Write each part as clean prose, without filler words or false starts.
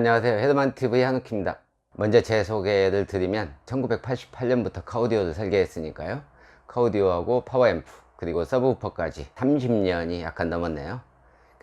안녕하세요. 헤드만TV 한욱입니다. 먼저 제 소개를 드리면 1988년부터 카오디오를 설계했으니까요. 카오디오하고 파워앰프 그리고 서브우퍼까지 30년이 약간 넘었네요.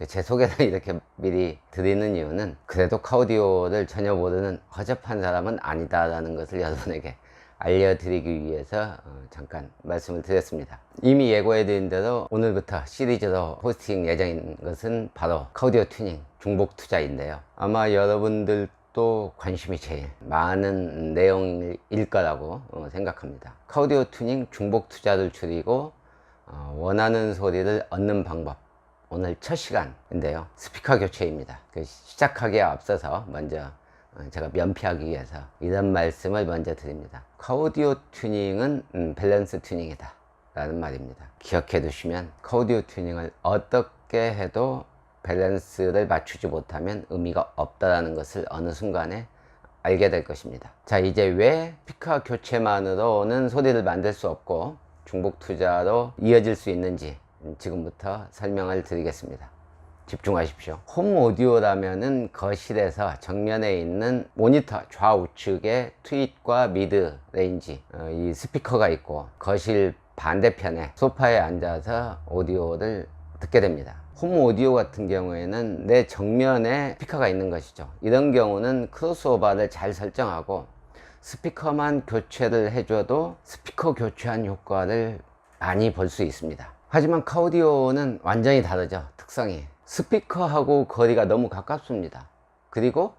제 소개를 이렇게 미리 드리는 이유는 그래도 카오디오를 전혀 모르는 허접한 사람은 아니다라는 것을 여러분에게 알려드리기 위해서 잠깐 말씀을 드렸습니다. 이미 예고해 드린 대로 오늘부터 시리즈로 포스팅 예정인 것은 바로 카오디오 튜닝 중복 투자인데요. 아마 여러분들도 관심이 제일 많은 내용일 거라고 생각합니다. 카오디오 튜닝 중복 투자를 줄이고 원하는 소리를 얻는 방법, 오늘 첫 시간인데요. 스피커 교체입니다. 시작하기에 앞서서 먼저 제가 면피하기 위해서 이런 말씀을 먼저 드립니다. 카오디오 튜닝은 밸런스 튜닝이다 라는 말입니다. 기억해 두시면 카오디오 튜닝을 어떻게 해도 밸런스를 맞추지 못하면 의미가 없다라는 것을 어느 순간에 알게 될 것입니다. 자, 이제 왜 스피커 교체만으로는 소리를 만들 수 없고 중복 투자로 이어질 수 있는지 지금부터 설명을 드리겠습니다. 집중하십시오. 홈 오디오라면은 거실에서 정면에 있는 모니터 좌우측에 트윗과 미드 레인지 이 스피커가 있고 거실 반대편에 소파에 앉아서 오디오를 듣게 됩니다. 홈 오디오 같은 경우에는 내 정면에 스피커가 있는 것이죠. 이런 경우는 크로스오버를 잘 설정하고 스피커만 교체를 해줘도 스피커 교체한 효과를 많이 볼 수 있습니다. 하지만 카오디오는 완전히 다르죠. 특성이 스피커하고 거리가 너무 가깝습니다. 그리고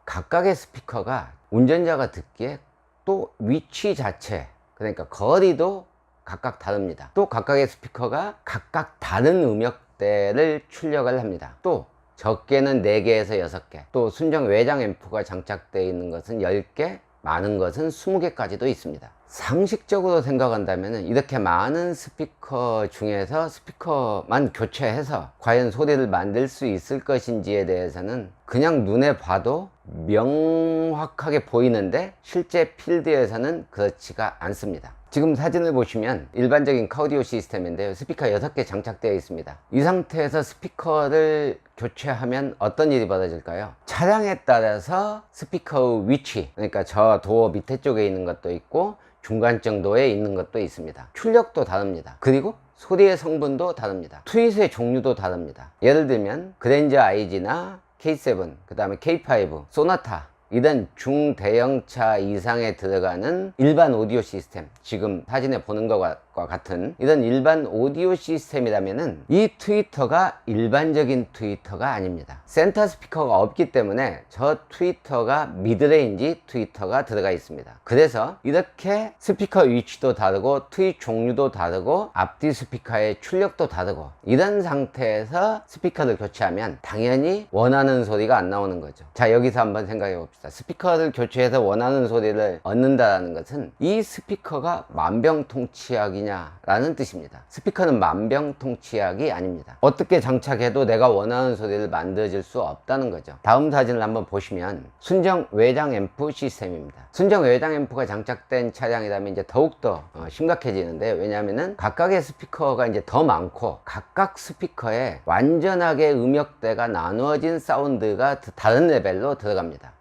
각각의 스피커가 운전자가 듣기에 또 위치 자체, 그러니까 거리도 각각 다릅니다. 또 각각의 스피커가 각각 다른 음역대를 출력을 합니다. 또 적게는 4개에서 6개, 또 순정 외장 앰프가 장착되어 있는 것은 10개, 많은 것은 20개까지도 있습니다. 상식적으로 생각한다면 이렇게 많은 스피커 중에서 스피커만 교체해서 과연 소리를 만들 수 있을 것인지에 대해서는 그냥 눈에 봐도 명확하게 보이는데 실제 필드에서는 그렇지가 않습니다. 지금 사진을 보시면 일반적인 카오디오 시스템인데요. 스피커 6개 장착되어 있습니다. 이 상태에서 스피커를 교체하면 어떤 일이 벌어질까요? 차량에 따라서 스피커의 위치, 그러니까 저 도어 밑에 쪽에 있는 것도 있고 중간 정도에 있는 것도 있습니다. 출력도 다릅니다. 그리고 소리의 성분도 다릅니다. 트윗의 종류도 다릅니다. 예를 들면 그랜저 IG나 K7, 그 다음에 K5, 소나타 이런 중대형차 이상에 들어가는 일반 오디오 시스템, 지금 사진에 보는 것과 같은 이런 일반 오디오 시스템이라면은 이 트위터가 일반적인 트위터가 아닙니다. 센터 스피커가 없기 때문에 저 트위터가 미드레인지 트위터가 들어가 있습니다. 그래서 이렇게 스피커 위치도 다르고 트윗 종류도 다르고 앞뒤 스피커의 출력도 다르고 이런 상태에서 스피커를 교체하면 당연히 원하는 소리가 안 나오는 거죠. 자, 여기서 한번 생각해 봅시다. 스피커를 교체해서 원하는 소리를 얻는다는 것은 이 스피커가 만병통치약이냐 라는 뜻입니다. 스피커는 만병통치약이 아닙니다. 어떻게 장착해도 내가 원하는 소리를 만들어줄 수 없다는 거죠. 다음 사진을 한번 보시면 순정 외장 앰프 시스템입니다. 순정 외장 앰프가 장착된 차량이라면 이제 더욱더 심각해지는데, 왜냐하면 각각의 스피커가 이제 더 많고 각각 스피커에 완전하게 음역대가 나누어진 사운드가 다른 레벨로 들어갑니다.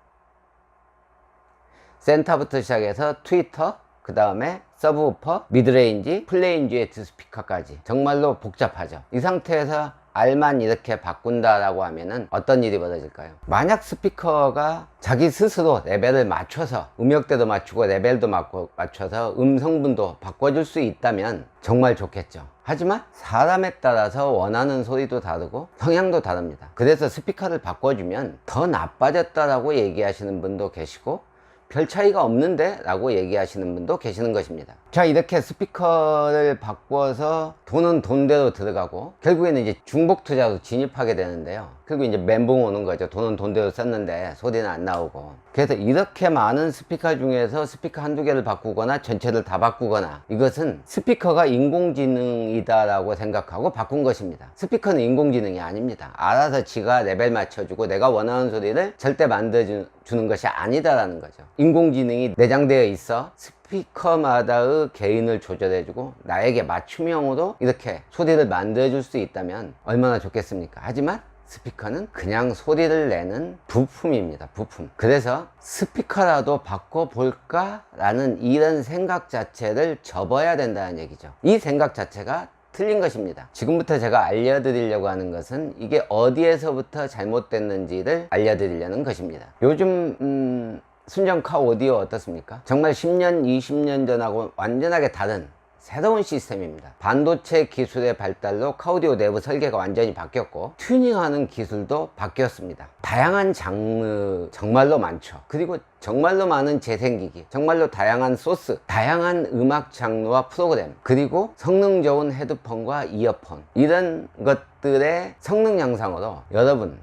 센터부터 시작해서 트위터, 그 다음에 서브우퍼, 미드레인지, 플레인듀에트 스피커까지 정말로 복잡하죠. 이 상태에서 R만 이렇게 바꾼다라고 하면은 어떤 일이 벌어질까요? 만약 스피커가 자기 스스로 레벨을 맞춰서 음역대도 맞추고 레벨도 맞춰서 음성분도 바꿔줄 수 있다면 정말 좋겠죠. 하지만 사람에 따라서 원하는 소리도 다르고 성향도 다릅니다. 그래서 스피커를 바꿔주면 더 나빠졌다라고 얘기하시는 분도 계시고 별 차이가 없는데 라고 얘기하시는 분도 계시는 것입니다. 자, 이렇게 스피커를 바꿔서 돈은 돈대로 들어가고 결국에는 이제 중복 투자로 진입하게 되는데요. 그리고 이제 멘붕 오는 거죠. 돈은 돈대로 썼는데 소리는 안 나오고. 그래서 이렇게 많은 스피커 중에서 스피커 한두 개를 바꾸거나 전체를 다 바꾸거나, 이것은 스피커가 인공지능이다 라고 생각하고 바꾼 것입니다. 스피커는 인공지능이 아닙니다. 알아서 지가 레벨 맞춰주고 내가 원하는 소리를 절대 만들어주는 것이 아니다라는 거죠. 인공지능이 내장되어 있어 스피커마다의 개인을 조절해주고 나에게 맞춤형으로 이렇게 소리를 만들어줄 수 있다면 얼마나 좋겠습니까? 하지만 스피커는 그냥 소리를 내는 부품입니다. 부품. 그래서 스피커라도 바꿔볼까? 라는 이런 생각 자체를 접어야 된다는 얘기죠. 이 생각 자체가 틀린 것입니다. 지금부터 제가 알려드리려고 하는 것은 이게 어디에서부터 잘못됐는지를 알려드리려는 것입니다. 요즘 순정카 오디오 어떻습니까? 정말 10년, 20년 전하고 완전하게 다른 새로운 시스템입니다. 반도체 기술의 발달로 카오디오 내부 설계가 완전히 바뀌었고 튜닝하는 기술도 바뀌었습니다. 다양한 장르 정말로 많죠. 그리고 정말로 많은 재생기기, 정말로 다양한 소스, 다양한 음악 장르와 프로그램, 그리고 성능 좋은 헤드폰과 이어폰, 이런 것들의 성능 향상으로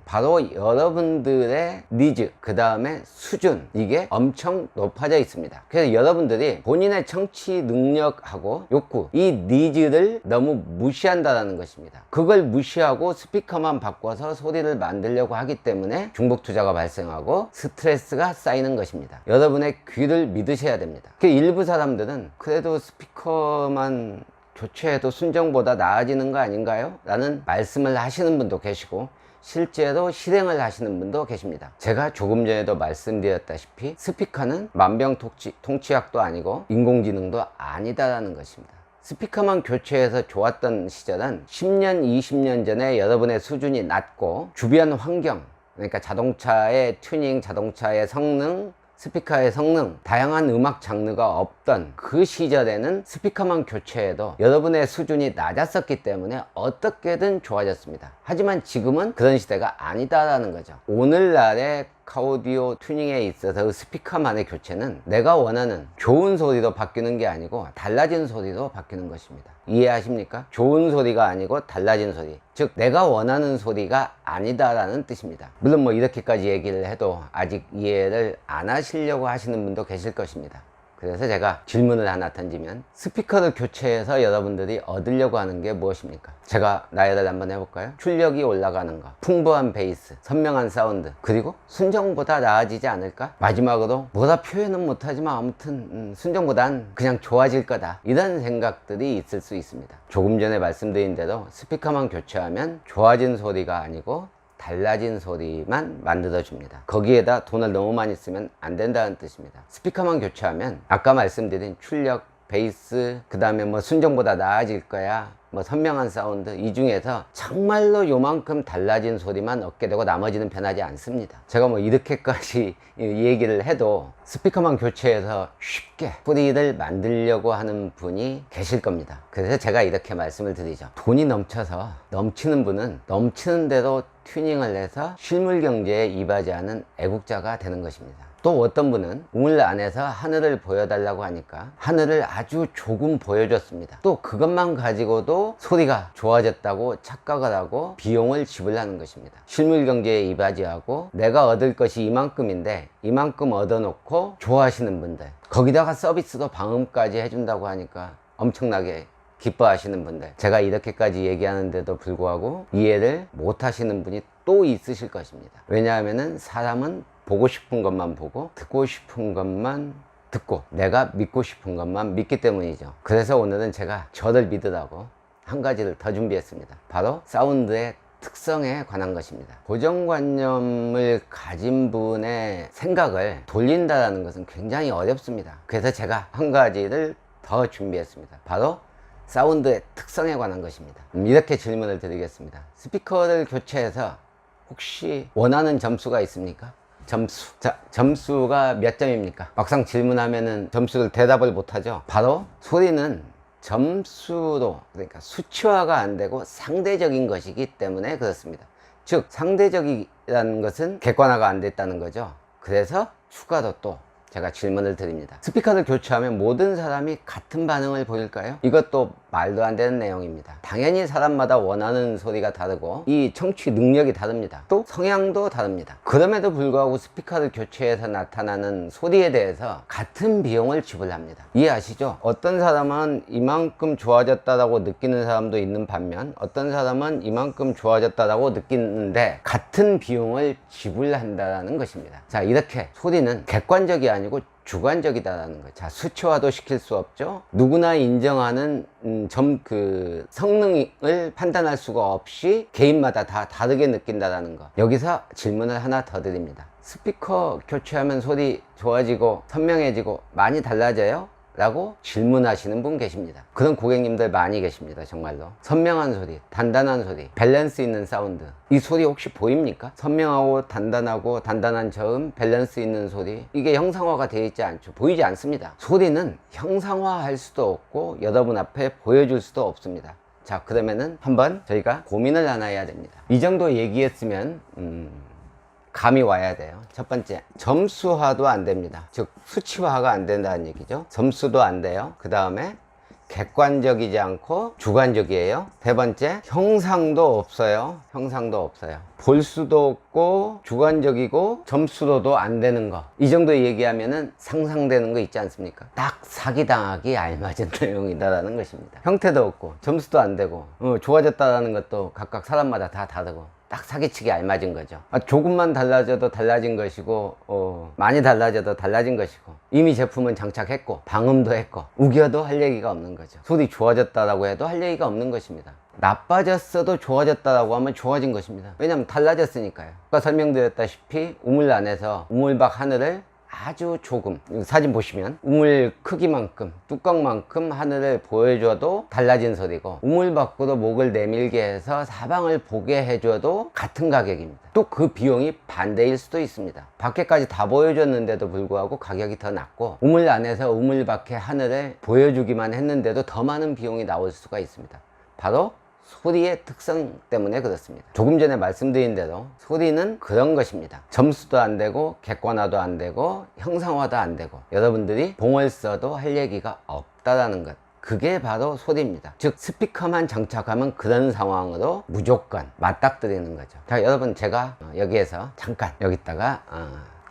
바로 여러분들의 니즈, 그 다음에 수준, 이게 엄청 높아져 있습니다. 그래서 여러분들이 본인의 청취 능력하고 욕구, 이 니즈를 너무 무시한다는 것입니다. 그걸 무시하고 스피커만 바꿔서 소리를 만들려고 하기 때문에 중복 투자가 발생하고 스트레스가 쌓이는 것입니다. 여러분의 귀를 믿으셔야 됩니다. 일부 사람들은 그래도 스피커만 교체해도 순정보다 나아지는 거 아닌가요? 라는 말씀을 하시는 분도 계시고 실제로 실행을 하시는 분도 계십니다. 제가 조금 전에도 말씀드렸다시피 스피커는 만병통치약도 아니고 인공지능도 아니다라는 것입니다. 스피커만 교체해서 좋았던 시절은 10년, 20년 전에 여러분의 수준이 낮고 주변 환경, 그러니까 자동차의 튜닝, 자동차의 성능, 스피커의 성능, 다양한 음악 장르가 없던 그 시절에는 스피커만 교체해도 여러분의 수준이 낮았었기 때문에 어떻게든 좋아졌습니다. 하지만 지금은 그런 시대가 아니다라는 거죠. 오늘날의 카오디오 튜닝에 있어서 스피커만의 교체는 내가 원하는 좋은 소리로 바뀌는 게 아니고 달라진 소리로 바뀌는 것입니다. 이해하십니까? 좋은 소리가 아니고 달라진 소리, 즉 내가 원하는 소리가 아니다라는 뜻입니다. 물론 이렇게까지 얘기를 해도 아직 이해를 안 하시려고 하시는 분도 계실 것입니다. 그래서 제가 질문을 하나 던지면 스피커를 교체해서 여러분들이 얻으려고 하는 게 무엇입니까? 제가 나열을 한번 해볼까요? 출력이 올라가는 거, 풍부한 베이스, 선명한 사운드, 그리고 순정보다 나아지지 않을까? 마지막으로 뭐라 표현은 못하지만 아무튼 순정보단 그냥 좋아질 거다, 이런 생각들이 있을 수 있습니다. 조금 전에 말씀드린 대로 스피커만 교체하면 좋아진 소리가 아니고 달라진 소리만 만들어줍니다. 거기에다 돈을 너무 많이 쓰면 안 된다는 뜻입니다. 스피커만 교체하면 아까 말씀드린 출력, 베이스, 그 다음에 순정보다 나아질 거야, 선명한 사운드, 이 중에서 정말로 요만큼 달라진 소리만 얻게 되고 나머지는 변하지 않습니다. 제가 이렇게까지 얘기를 해도 스피커만 교체해서 쉽게 소리를 만들려고 하는 분이 계실 겁니다. 그래서 제가 이렇게 말씀을 드리죠. 돈이 넘쳐서 넘치는 분은 넘치는 대로 튜닝을 해서 실물 경제에 이바지하는 애국자가 되는 것입니다. 또 어떤 분은 우물 안에서 하늘을 보여달라고 하니까 하늘을 아주 조금 보여줬습니다. 또 그것만 가지고도 소리가 좋아졌다고 착각을 하고 비용을 지불하는 것입니다. 실물 경제에 이바지하고 내가 얻을 것이 이만큼인데 이만큼 얻어놓고 좋아하시는 분들, 거기다가 서비스도 방음까지 해준다고 하니까 엄청나게 기뻐하시는 분들, 제가 이렇게까지 얘기하는데도 불구하고 이해를 못 하시는 분이 또 있으실 것입니다. 왜냐하면 사람은 보고 싶은 것만 보고 듣고 싶은 것만 듣고 내가 믿고 싶은 것만 믿기 때문이죠. 그래서 오늘은 제가 저를 믿으라고 한 가지를 더 준비했습니다. 바로 사운드의 특성에 관한 것입니다. 고정관념을 가진 분의 생각을 돌린다는 것은 굉장히 어렵습니다. 그래서 제가 한 가지를 더 준비했습니다. 바로 사운드의 특성에 관한 것입니다. 이렇게 질문을 드리겠습니다. 스피커를 교체해서 혹시 원하는 점수가 있습니까? 점수. 자, 점수가 몇 점입니까? 막상 질문하면은 점수를 대답을 못하죠. 바로 소리는 점수로, 그러니까 수치화가 안 되고 상대적인 것이기 때문에 그렇습니다. 즉 상대적이라는 것은 객관화가 안 됐다는 거죠. 그래서 추가로 또 제가 질문을 드립니다. 스피커를 교체하면 모든 사람이 같은 반응을 보일까요? 이것도 말도 안 되는 내용입니다. 당연히 사람마다 원하는 소리가 다르고 이 청취 능력이 다릅니다. 또 성향도 다릅니다. 그럼에도 불구하고 스피커를 교체해서 나타나는 소리에 대해서 같은 비용을 지불합니다. 이해하시죠? 어떤 사람은 이만큼 좋아졌다라고 느끼는 사람도 있는 반면 어떤 사람은 이만큼 좋아졌다라고 느끼는데 같은 비용을 지불한다는 것입니다. 자, 이렇게 소리는 객관적이 아니고 주관적이다라는 거죠. 자, 수치화도 시킬 수 없죠. 누구나 인정하는 성능을 판단할 수가 없이 개인마다 다 다르게 느낀다라는 거. 여기서 질문을 하나 더 드립니다. 스피커 교체하면 소리 좋아지고 선명해지고 많이 달라져요? 라고 질문하시는 분 계십니다. 그런 고객님들 많이 계십니다. 정말로 선명한 소리, 단단한 소리, 밸런스 있는 사운드, 이 소리 혹시 보입니까? 선명하고 단단한 저음, 밸런스 있는 소리, 이게 형상화가 되어 있지 않죠. 보이지 않습니다. 소리는 형상화할 수도 없고 여러분 앞에 보여줄 수도 없습니다. 자, 그러면은 한번 저희가 고민을 하나 해야 됩니다. 이 정도 얘기했으면 감이 와야 돼요. 첫 번째, 점수화도 안 됩니다. 즉 수치화가 안 된다는 얘기죠. 점수도 안 돼요. 그 다음에 객관적이지 않고 주관적이에요. 세 번째, 형상도 없어요. 볼 수도 없고 주관적이고 점수로도 안 되는 거. 이 정도 얘기하면은 상상되는 거 있지 않습니까? 딱 사기당하기 알맞은 내용이다라는 것입니다. 형태도 없고 점수도 안 되고 좋아졌다라는 것도 각각 사람마다 다 다르고 딱 사기치기 알맞은 거죠. 조금만 달라져도 달라진 것이고 많이 달라져도 달라진 것이고 이미 제품은 장착했고 방음도 했고 우겨도 할 얘기가 없는 거죠. 소리 좋아졌다라고 해도 할 얘기가 없는 것입니다. 나빠졌어도 좋아졌다라고 하면 좋아진 것입니다. 왜냐하면 달라졌으니까요. 아까 설명드렸다시피 우물 안에서 우물박 하늘을 아주 조금, 사진 보시면 우물 크기만큼, 뚜껑만큼 하늘을 보여줘도 달라진 소리고 우물 밖으로 목을 내밀게 해서 사방을 보게 해줘도 같은 가격입니다. 또 그 비용이 반대일 수도 있습니다. 밖에까지 다 보여줬는데도 불구하고 가격이 더 낮고 우물 안에서 우물 밖의 하늘을 보여주기만 했는데도 더 많은 비용이 나올 수가 있습니다. 바로 소리의 특성 때문에 그렇습니다. 조금 전에 말씀드린 대로 소리는 그런 것입니다. 점수도 안 되고 객관화도 안 되고 형상화도 안 되고 여러분들이 봉을 써도 할 얘기가 없다라는 것. 그게 바로 소리입니다. 즉 스피커만 장착하면 그런 상황으로 무조건 맞닥뜨리는 거죠. 자, 여러분 제가 여기에서 잠깐 여기다가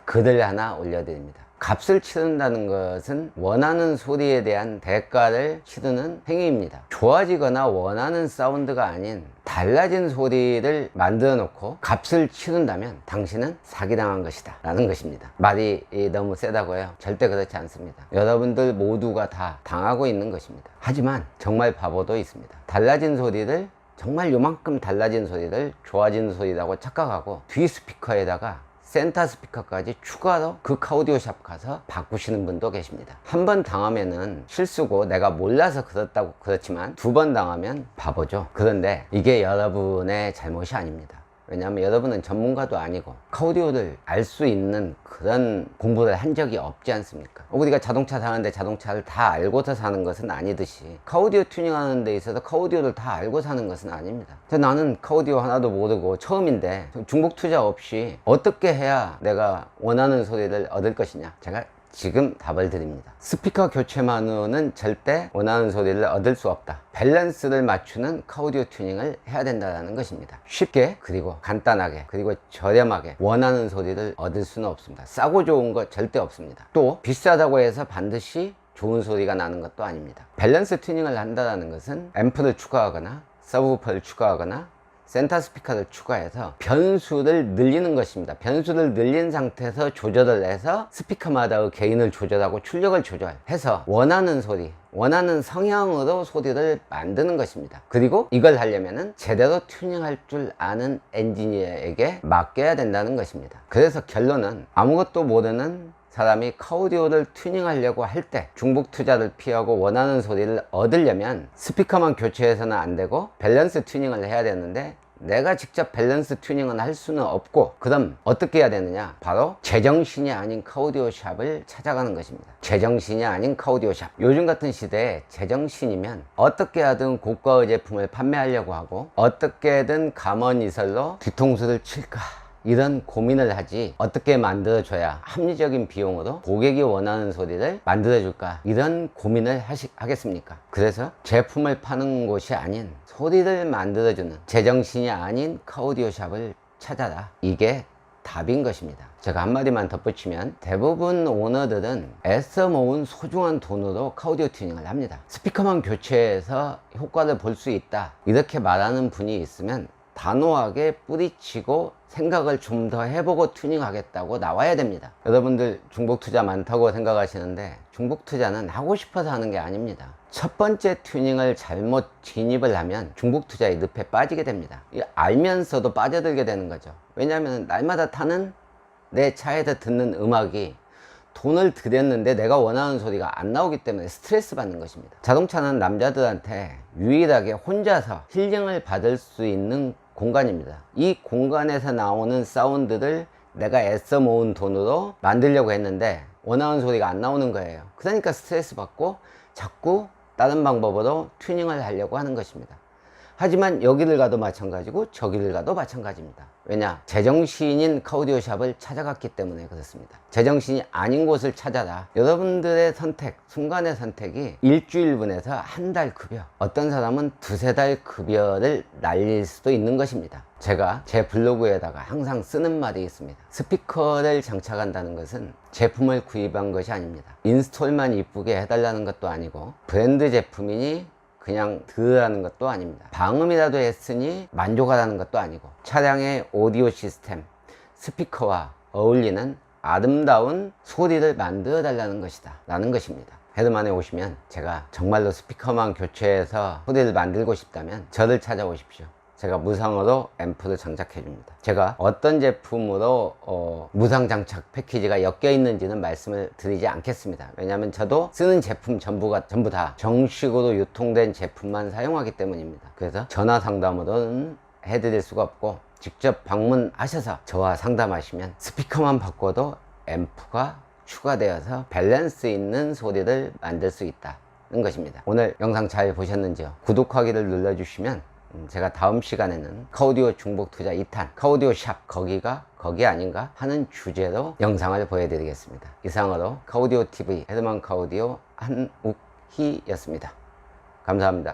글을 하나 올려드립니다. 값을 치른다는 것은 원하는 소리에 대한 대가를 치르는 행위입니다. 좋아지거나 원하는 사운드가 아닌 달라진 소리를 만들어 놓고 값을 치른다면 당신은 사기당한 것이다 라는 것입니다. 말이 너무 세다고요? 절대 그렇지 않습니다. 여러분들 모두가 다 당하고 있는 것입니다. 하지만 정말 바보도 있습니다. 달라진 소리를 정말 요만큼 달라진 소리를 좋아진 소리라고 착각하고 뒤 스피커에다가 센터 스피커까지 추가로 그 카우디오샵 가서 바꾸시는 분도 계십니다. 한 번 당하면은 실수고 내가 몰라서 그렇다고 그렇지만 두 번 당하면 바보죠. 그런데 이게 여러분의 잘못이 아닙니다. 왜냐하면 여러분은 전문가도 아니고 카우디오를 알 수 있는 그런 공부를 한 적이 없지 않습니까? 우리가 자동차 사는데 자동차를 다 알고서 사는 것은 아니듯이 카우디오 튜닝하는 데 있어서 카우디오를 다 알고 사는 것은 아닙니다. 나는 카우디오 하나도 모르고 처음인데 중복 투자 없이 어떻게 해야 내가 원하는 소리를 얻을 것이냐, 제가 지금 답을 드립니다. 스피커 교체만으로는 절대 원하는 소리를 얻을 수 없다. 밸런스를 맞추는 카우디오 튜닝을 해야 된다는 것입니다. 쉽게 그리고 간단하게 그리고 저렴하게 원하는 소리를 얻을 수는 없습니다. 싸고 좋은 거 절대 없습니다. 또 비싸다고 해서 반드시 좋은 소리가 나는 것도 아닙니다. 밸런스 튜닝을 한다는 것은 앰프를 추가하거나 서브우퍼를 추가하거나 센터 스피커를 추가해서 변수를 늘리는 것입니다. 변수를 늘린 상태에서 조절을 해서 스피커마다의 게인을 조절하고 출력을 조절해서 원하는 소리, 원하는 성향으로 소리를 만드는 것입니다. 그리고 이걸 하려면은 제대로 튜닝할 줄 아는 엔지니어에게 맡겨야 된다는 것입니다. 그래서 결론은 아무것도 모르는 사람이 카우디오를 튜닝하려고 할 때 중복 투자를 피하고 원하는 소리를 얻으려면 스피커만 교체해서는 안 되고 밸런스 튜닝을 해야 되는데 내가 직접 밸런스 튜닝은 할 수는 없고 그럼 어떻게 해야 되느냐? 바로 제정신이 아닌 카우디오 샵을 찾아가는 것입니다. 제정신이 아닌 카우디오 샵. 요즘 같은 시대에 제정신이면 어떻게 하든 고가의 제품을 판매하려고 하고 어떻게든 감언이설로 뒤통수를 칠까 이런 고민을 하지 어떻게 만들어줘야 합리적인 비용으로 고객이 원하는 소리를 만들어줄까 이런 고민을 하겠습니까? 그래서 제품을 파는 곳이 아닌 소리를 만들어주는 제정신이 아닌 카우디오 샵을 찾아라. 이게 답인 것입니다. 제가 한마디만 덧붙이면 대부분 오너들은 애써 모은 소중한 돈으로 카우디오 튜닝을 합니다. 스피커만 교체해서 효과를 볼 수 있다 이렇게 말하는 분이 있으면 단호하게 뿌리치고 생각을 좀 더 해보고 튜닝하겠다고 나와야 됩니다. 여러분들 중복 투자 많다고 생각하시는데 중복 투자는 하고 싶어서 하는 게 아닙니다. 첫 번째 튜닝을 잘못 진입을 하면 중복 투자의 늪에 빠지게 됩니다. 알면서도 빠져들게 되는 거죠. 왜냐하면 날마다 타는 내 차에서 듣는 음악이 돈을 들였는데 내가 원하는 소리가 안 나오기 때문에 스트레스 받는 것입니다. 자동차는 남자들한테 유일하게 혼자서 힐링을 받을 수 있는 공간입니다. 이 공간에서 나오는 사운드를 내가 애써 모은 돈으로 만들려고 했는데 원하는 소리가 안 나오는 거예요. 그러니까 스트레스 받고 자꾸 다른 방법으로 튜닝을 하려고 하는 것입니다. 하지만 여기를 가도 마찬가지고 저기를 가도 마찬가지입니다. 왜냐? 제정신인 카오디오샵을 찾아갔기 때문에 그렇습니다. 제정신이 아닌 곳을 찾아라. 여러분들의 선택, 순간의 선택이 일주일분에서 한 달 급여, 어떤 사람은 두세 달 급여를 날릴 수도 있는 것입니다. 제가 제 블로그에다가 항상 쓰는 말이 있습니다. 스피커를 장착한다는 것은 제품을 구입한 것이 아닙니다. 인스톨만 이쁘게 해달라는 것도 아니고 브랜드 제품이니 그냥 들으라는 것도 아닙니다. 방음이라도 했으니 만족하라는 것도 아니고 차량의 오디오 시스템, 스피커와 어울리는 아름다운 소리를 만들어 달라는 것이다 라는 것입니다. 헤드만에 오시면 제가 정말로 스피커만 교체해서 소리를 만들고 싶다면 저를 찾아오십시오. 제가 무상으로 앰프를 장착해 줍니다. 제가 어떤 제품으로 무상 장착 패키지가 엮여 있는지는 말씀을 드리지 않겠습니다. 왜냐하면 저도 쓰는 제품 전부 다 정식으로 유통된 제품만 사용하기 때문입니다. 그래서 전화 상담으로는 해드릴 수가 없고 직접 방문하셔서 저와 상담하시면 스피커만 바꿔도 앰프가 추가되어서 밸런스 있는 소리를 만들 수 있다는 것입니다. 오늘 영상 잘 보셨는지요? 구독하기를 눌러주시면 제가 다음 시간에는 카오디오 중복 투자 2탄 카오디오 샵 거기가 거기 아닌가 하는 주제로 영상을 보여드리겠습니다. 이상으로 카오디오 TV 헤드만 카오디오 한욱희였습니다. 감사합니다.